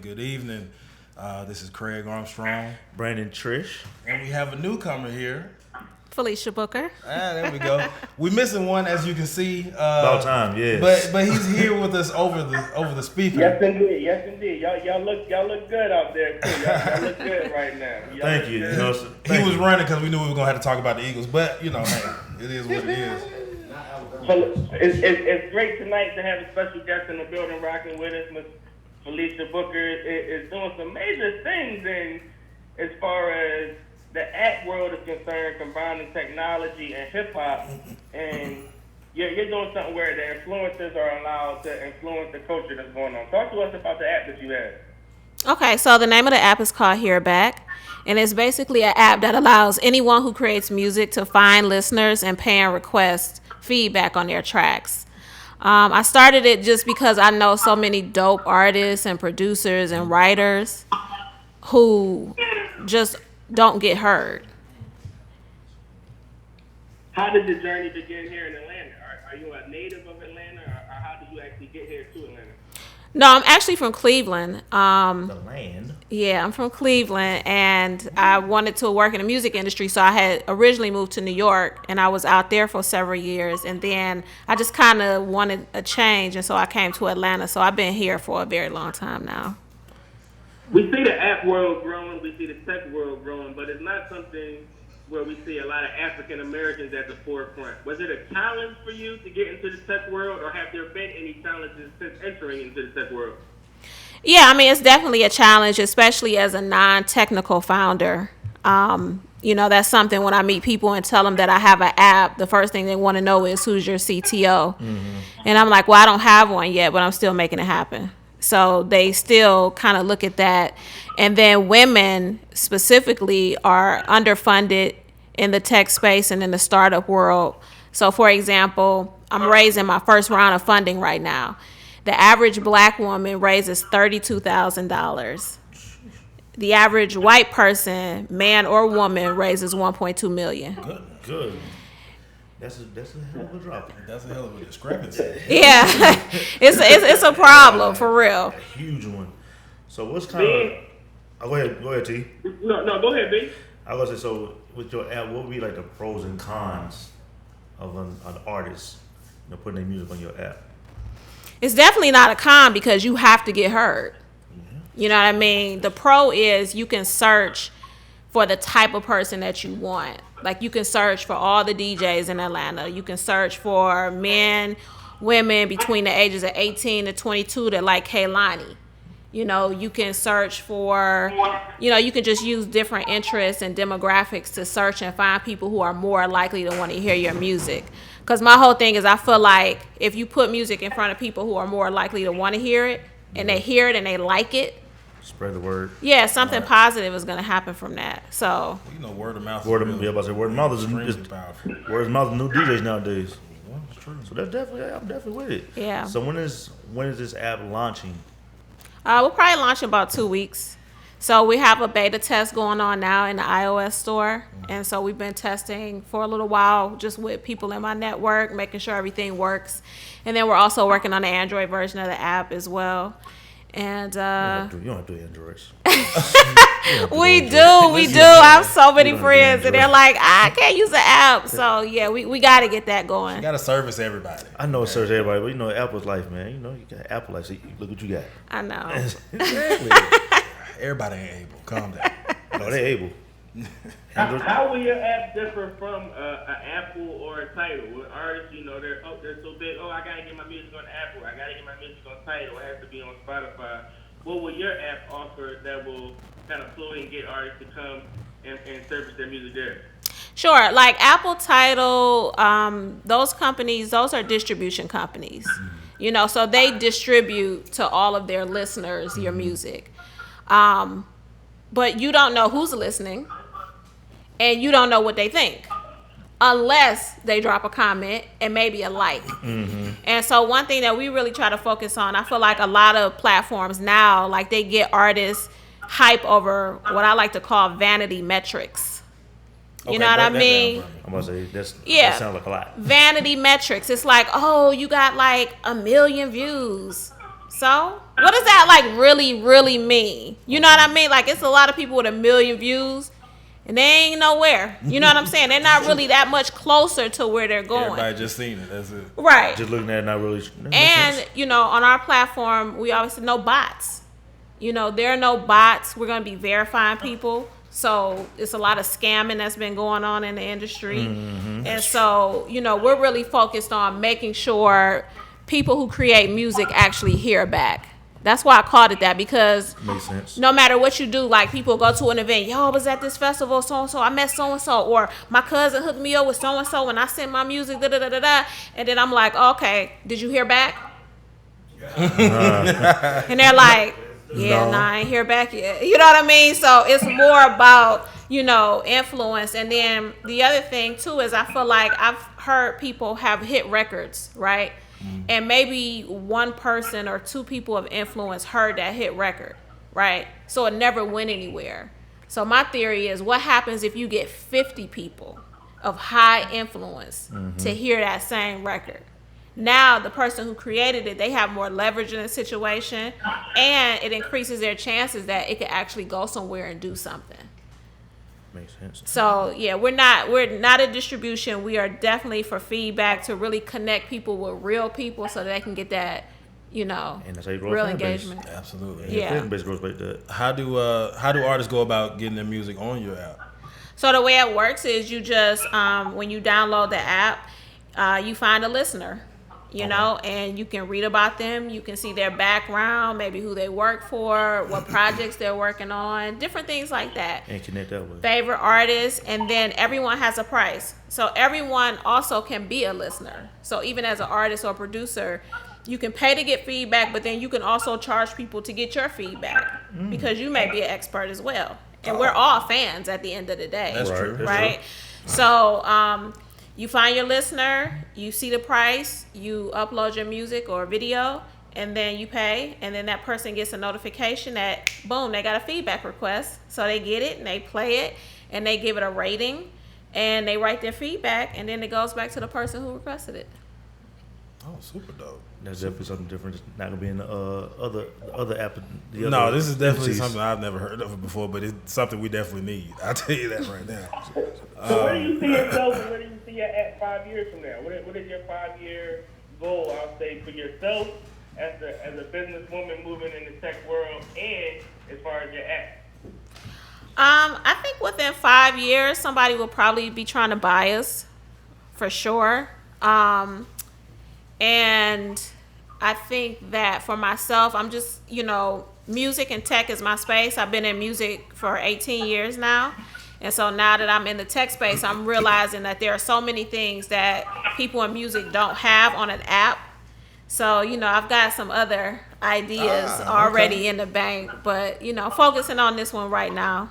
Good evening. This is Craig Armstrong. Brandon Triche. And we have a newcomer here. Felisha Booker. There we go. We're missing one, as you can see. About time, yes. But he's here with us over the speaker. Yes, indeed. Yes, indeed. Y'all look good out there too. Y'all look good right now. Thank you. He was running because we knew we were gonna have to talk about the Eagles, but hey, it is what it is. It's great tonight to have a special guest in the building rocking with us. Miss Felisha Booker is doing some major things as far as the app world is concerned, combining technology and hip hop, and you're doing something where the influencers are allowed to influence the culture that's going on. Talk to us about the app that you have. Okay, so the name of the app is called Hearbk, and it's basically an app that allows anyone who creates music to find listeners and pay and request feedback on their tracks. I started it just because I know so many dope artists and producers and writers who just don't get heard. How did the journey begin here in Atlanta? Are you a native of Atlanta, or how did you actually get here to Atlanta? No, I'm actually from Cleveland. The land. Yeah, I'm from Cleveland, and I wanted to work in the music industry, so I had originally moved to New York, and I was out there for several years, and then I just kind of wanted a change, and so I came to Atlanta, so I've been here for a very long time now. We see the app world growing, we see the tech world growing, but it's not something where we see a lot of African Americans at the forefront. Was it a challenge for you to get into the tech world, or have there been any challenges since entering into the tech world? Yeah, I mean, it's definitely a challenge, especially as a non-technical founder. That's something when I meet people and tell them that I have an app, the first thing they want to know is, who's your CTO? Mm-hmm. And I'm like, well, I don't have one yet, but I'm still making it happen. So they still kind of look at that. And then women specifically are underfunded in the tech space and in the startup world. So, for example, I'm raising my first round of funding right now. The average black woman raises $32,000. The average white person, man or woman, raises $1.2 million. Good. That's a hell of a drop. That's a hell of a discrepancy. Yeah, it's a problem for real. A huge one. So what's kind of? Go ahead, T. No, go ahead, B. I was gonna say, so with your app, what would be like the pros and cons of an artist, putting their music on your app? It's definitely not a con because you have to get heard. Mm-hmm. You know what I mean? The pro is you can search for the type of person that you want. Like, you can search for all the DJs in Atlanta. You can search for men, women between the ages of 18 to 22 that like Kehlani. You can search for, you can just use different interests and demographics to search and find people who are more likely to want to hear your music. Because my whole thing is, I feel like if you put music in front of people who are more likely to want to hear it, and they hear it and they like it, spread the word. Yeah, something positive is going to happen from that. So, word of mouth. Word of mouth is powerful. Word of mouth is new DJs nowadays. Yeah, it's true. So I'm definitely with it. Yeah. So when is this app launching? We'll probably launch in about 2 weeks. So we have a beta test going on now in the iOS store. And so we've been testing for a little while just with people in my network, making sure everything works. And then we're also working on the Android version of the app as well. And you don't have to do Androids. we do. I have so many friends, and they're like, I can't use the app. So yeah, we got to get that going. You got to service everybody. I know service everybody, but Apple's life, man. You got Apple life. So look what you got. I know. Exactly. Everybody ain't able. Calm down. No, they able. How will your app differ from an Apple or a Tidal? With artists, they're so big. Oh, I gotta get my music on Apple. I gotta get my music on Tidal. It has to be on Spotify. What will your app offer that will kind of flow and get artists to come and service their music there? Sure, like Apple, Tidal, those companies, those are distribution companies. So they distribute to all of their listeners your music. But you don't know who's listening, and you don't know what they think unless they drop a comment and maybe a like. Mm-hmm. And so one thing that we really try to focus on, I feel like a lot of platforms now, like, they get artists hype over what I like to call vanity metrics. You know what I mean? I'm about to say, that sounds like a lot. Vanity metrics. It's like, oh, you got like 1 million views. So what does that like really mean? You know what I mean? Like it's a lot of people with 1 million views and they ain't nowhere. You know what I'm saying? They're not really that much closer to where they're going. Everybody just seen it. That's it. Right. Just looking at it, not really. And, you know, on our platform, we always say no bots. You know, there are no bots. We're going to be verifying people. So it's a lot of scamming that's been going on in the industry. Mm-hmm. And so, you know, we're really focused on making sure people who create music actually hear back. That's why I called it that, because makes sense. No matter what you do, like people go to an event, yo, I was at this festival, so-and-so, I met so-and-so, or my cousin hooked me up with so-and-so and I sent my music, da-da-da-da-da. And then I'm like, okay, did you hear back? And they're like, yeah, nah, I ain't hear back yet. You know what I mean? So it's more about, you know, influence. And then the other thing too is I feel like I've heard people have hit records, right? And maybe one person or two people of influence heard that hit record, right? So it never went anywhere. So my theory is, what happens if you get 50 people of high influence to hear that same record? Now the person who created it, they have more leverage in the situation, and it increases their chances that it could actually go somewhere and do something. Makes sense. So yeah, we're not a distribution. We are definitely for feedback to really connect people with real people so that they can get that, you know, and that's how you grow real a fan base. engagement. Absolutely. Yeah. Fan base grows like that. How do artists go about getting their music on your app? So the way it works is you just when you download the app, you find a listener. You know, and you can read about them. You can see their background, maybe who they work for, what projects they're working on, different things like that. And connect that way. Favorite artists, and then everyone has a price. So everyone also can be a listener. So even as an artist or producer, you can pay to get feedback, but then you can also charge people to get your feedback because you may be an expert as well. And we're all fans at the end of the day. That's true. Right? So, you find your listener, you see the price, you upload your music or video, and then you pay, and then that person gets a notification that, boom, they got a feedback request. So they get it, and they play it, and they give it a rating, and they write their feedback, and then it goes back to the person who requested it. Oh, super dope. That's definitely something different. It's not gonna be in the other app. No, this is definitely something I've never heard of before, but it's something we definitely need. I'll tell you that right now. So where do you see yourself, and where do you see your at 5 years from now? What is your 5-year goal, I'll say, for yourself as a businesswoman moving in the tech world, and as far as your app? I think within 5 years, somebody will probably be trying to buy us, for sure. And I think that for myself, I'm just, you know, music and tech is my space. I've been in music for 18 years now. And so now that I'm in the tech space, I'm realizing that there are so many things that people in music don't have on an app. So, you know, I've got some other ideas already in the bank, but, you know, focusing on this one right now.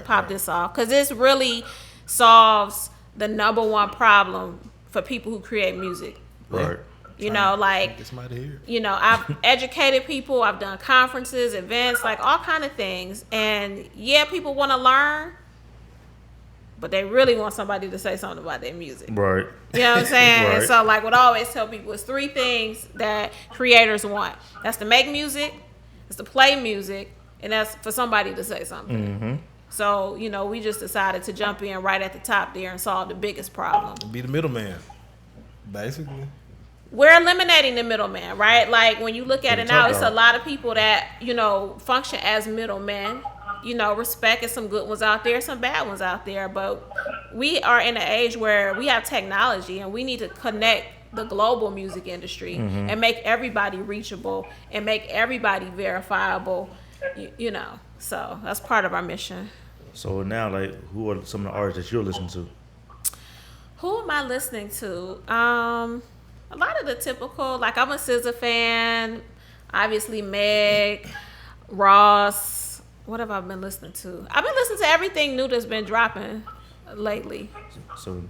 Pop this off. Because this really solves the number one problem for people who create music. Right. You know, like, you know, I've educated people, I've done conferences, events, like all kind of things. And yeah, people want to learn, but they really want somebody to say something about their music. Right. You know what I'm saying? Right. And so like what I always tell people is 3 things that creators want. That's to make music, it's to play music, and that's for somebody to say something. Mm-hmm. So, you know, we just decided to jump in right at the top there and solve the biggest problem. Be the middleman, basically. We're eliminating the middleman, right? Like when you look at it now, it's a lot of people that, you know, function as middlemen. You know, respect is some good ones out there, some bad ones out there. But we are in an age where we have technology and we need to connect the global music industry and make everybody reachable and make everybody verifiable, you know. So that's part of our mission. So now, like, who are some of the artists that you're listening to? Who am I listening to? A lot of the typical, like I'm a SZA fan, obviously Meg, Ross. What have I been listening to? I've been listening to everything new that's been dropping lately. So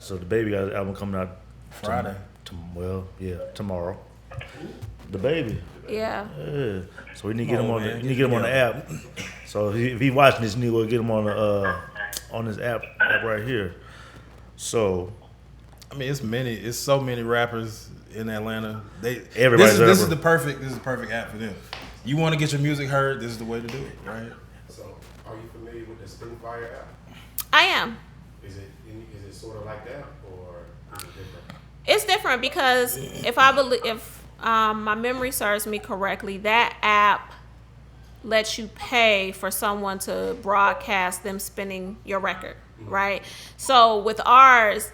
the Baby got an album coming out Friday. Tomorrow. The Baby. Yeah. Yeah. So we need to get him on the. You need to get him on the app. So if he watching this, you need to get him on the on this app right here. So I mean, it's so many rappers in Atlanta. This is the perfect app for them. You want to get your music heard, this is the way to do it, right? So, are you familiar with the Spotify app? I am. Is it sort of like that, or is it different? It's different because if my memory serves me correctly, that app lets you pay for someone to broadcast them spinning your record, right? So with ours,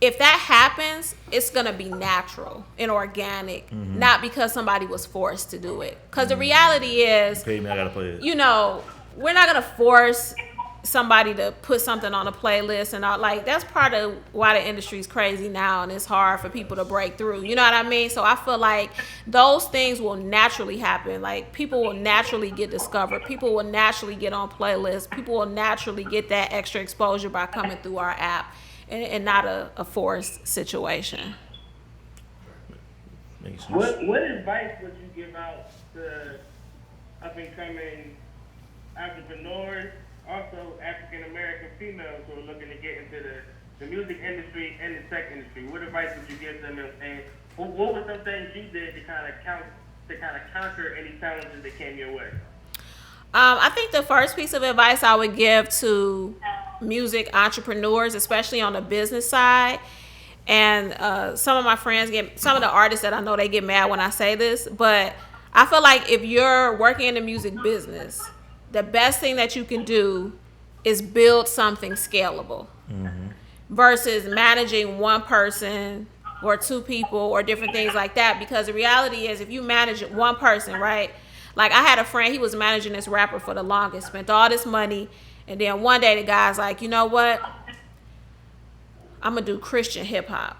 if that happens, it's going to be natural and organic, not because somebody was forced to do it. Because the reality is, Pay me, I gotta play it. you know, we're not going to force somebody to put something on a playlist and all. Like, that's part of why the industry's crazy now and it's hard for people to break through. You know what I mean? So I feel like those things will naturally happen. Like, people will naturally get discovered. People will naturally get on playlists. People will naturally get that extra exposure by coming through our app. And not a forced situation. Makes sense. What advice would you give out to up and coming entrepreneurs, also African American females who are looking to get into the music industry and the tech industry? What advice would you give them, and what were some things you did to kind of conquer any challenges that came your way? I think the first piece of advice I would give to music entrepreneurs, especially on the business side, and some of my friends some of the artists that I know, they get mad when I say this, but I feel like if you're working in the music business, the best thing that you can do is build something scalable versus managing one person or two people or different things like that. Because the reality is, if you manage one person, right? Like, I had a friend, he was managing this rapper for the longest, spent all this money, and then one day the guy's like, you know what? I'm going to do Christian hip hop.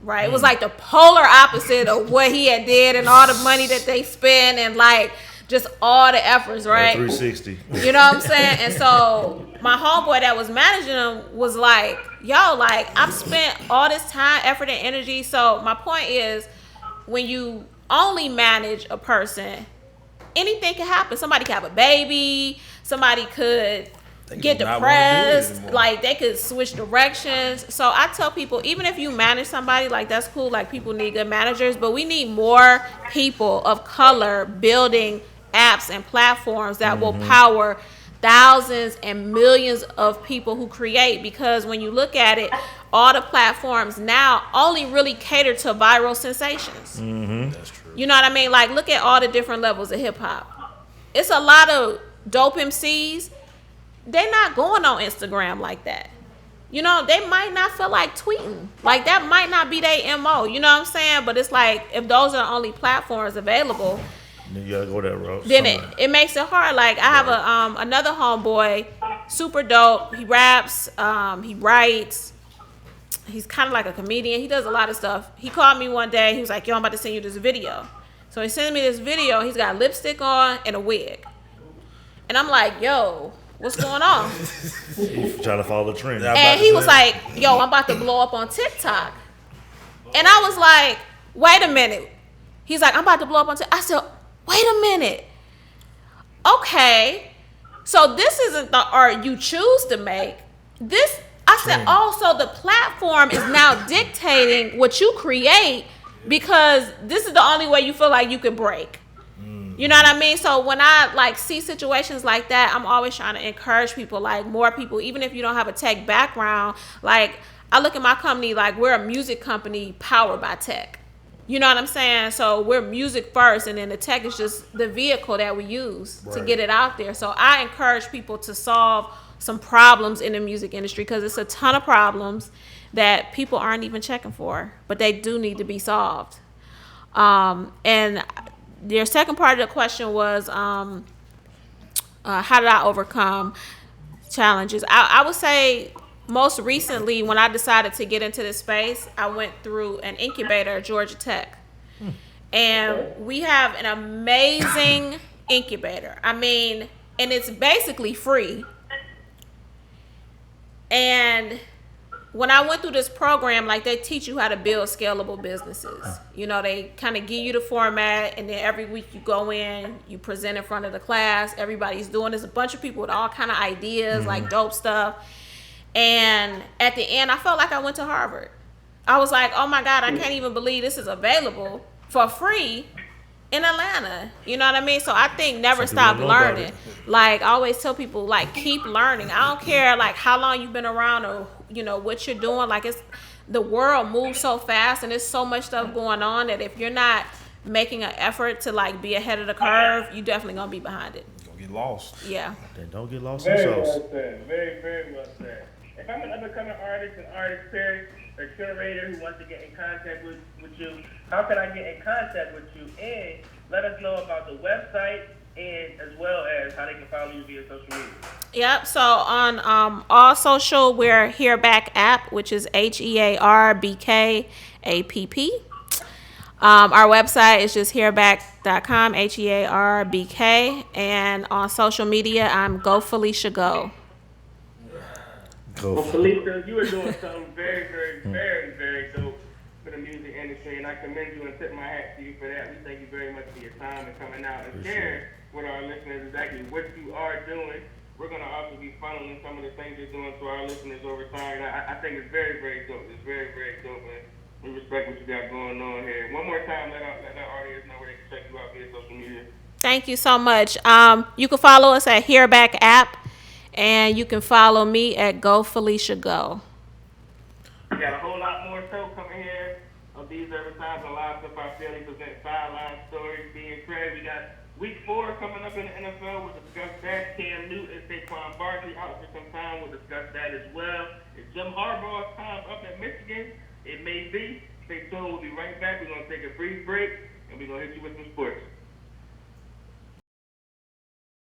Right? It was like the polar opposite of what he had did and all the money that they spent and like just all the efforts, right? 360. You know what I'm saying? And so my homeboy that was managing him was like, yo, like, I've spent all this time, effort, and energy. So my point is, when you only manage a person, anything can happen. Somebody could have a baby. Somebody could get depressed. Like, they could switch directions. So I tell people, even if you manage somebody, like, that's cool. Like, people need good managers, but we need more people of color building apps and platforms that will power thousands and millions of people who create. Because when you look at it, all the platforms now only really cater to viral sensations. That's true. You know what I mean? Like, look at all the different levels of hip hop. It's a lot of dope MCs. They're not going on Instagram like that. You know, they might not feel like tweeting. Like, that might not be their MO. You know what I'm saying? But it's like, if those are the only platforms available, Then you gotta go that route. then it makes it hard. Like, I have another homeboy, super dope. He raps, he writes. He's kind of like a comedian. He does a lot of stuff. He called me one day. He was like, yo, I'm about to send you this video. So he sent me this video. He's got lipstick on and a wig. And I'm like, yo, what's going on? He's trying to follow the trend. And he was like, yo, I'm about to blow up on TikTok. And I was like, wait a minute. He's like, I'm about to blow up on TikTok. I said, wait a minute. Okay. So this isn't the art you choose to make. I said, also the platform is now dictating what you create, because this is the only way you feel like you can break. You know what I mean? So when I like see situations like that, I'm always trying to encourage people, like, more people, even if you don't have a tech background. Like, I look at my company like we're a music company powered by tech. You know what I'm saying? So we're music first, and then the tech is just the vehicle that we use to get it out there. So I encourage people to solve some problems in the music industry, because it's a ton of problems that people aren't even checking for, but they do need to be solved. And your second part of the question was, how did I overcome challenges? I would say most recently, when I decided to get into this space, I went through an incubator at Georgia Tech. And we have an amazing incubator. I mean, and it's basically free. And when I went through this program, like, they teach you how to build scalable businesses. You know, they kind of give you the format, and then every week you go in, you present in front of the class. Everybody's doing this. A bunch of people with all kind of ideas, like dope stuff. And at the end, I felt like I went to Harvard. I was like, oh my God, I can't even believe this is available for free in Atlanta. You know what I mean? So I think never stop learning. Like I always tell people, like keep learning. I don't care like how long you've been around or you know what you're doing. Like it's the world moves so fast and there's so much stuff going on that if you're not making an effort to like be ahead of the curve, you definitely gonna be behind it. You're gonna get lost. Yeah. Then don't get lost in sauce. Very well said. Very, very well said. If I'm an up-and-coming artist and artist peer or curator who wants to get in contact with you, how can I get in contact with you? And let us know about the website and as well as how they can follow you via social media. Yep. So on all social, we're Hearbk app, which is HearbkApp. Our website is just hearbk.com, HearbK, and on social media, I'm Go Felisha Go. Well, Felisha, you are doing something very, very, very, very dope for the music industry, and I commend you and tip my hat to you for that. We thank you very much for your time and coming out and sharing with our listeners exactly what you are doing. We're going to also be funneling some of the things you're doing to our listeners over time. And I think it's very, very dope. It's very, very dope, and we respect what you got going on here. One more time, let our audience know where they can check you out via social media. Thank you so much. You can follow us at Hearbk app, and you can follow me at Go Felisha Go. We got a whole lot more show coming here on these every time on Live Hip-Hop Daily present Sideline Stories. Being Craig, we got Week 4 coming up in the NFL. We'll discuss that. Cam Newton and Saquon Barkley out for some time. We'll discuss that as well. Is Jim Harbaugh's time up at Michigan? It may be. Stay tuned. We'll be right back. We're going to take a brief break, and we're going to hit you with some sports.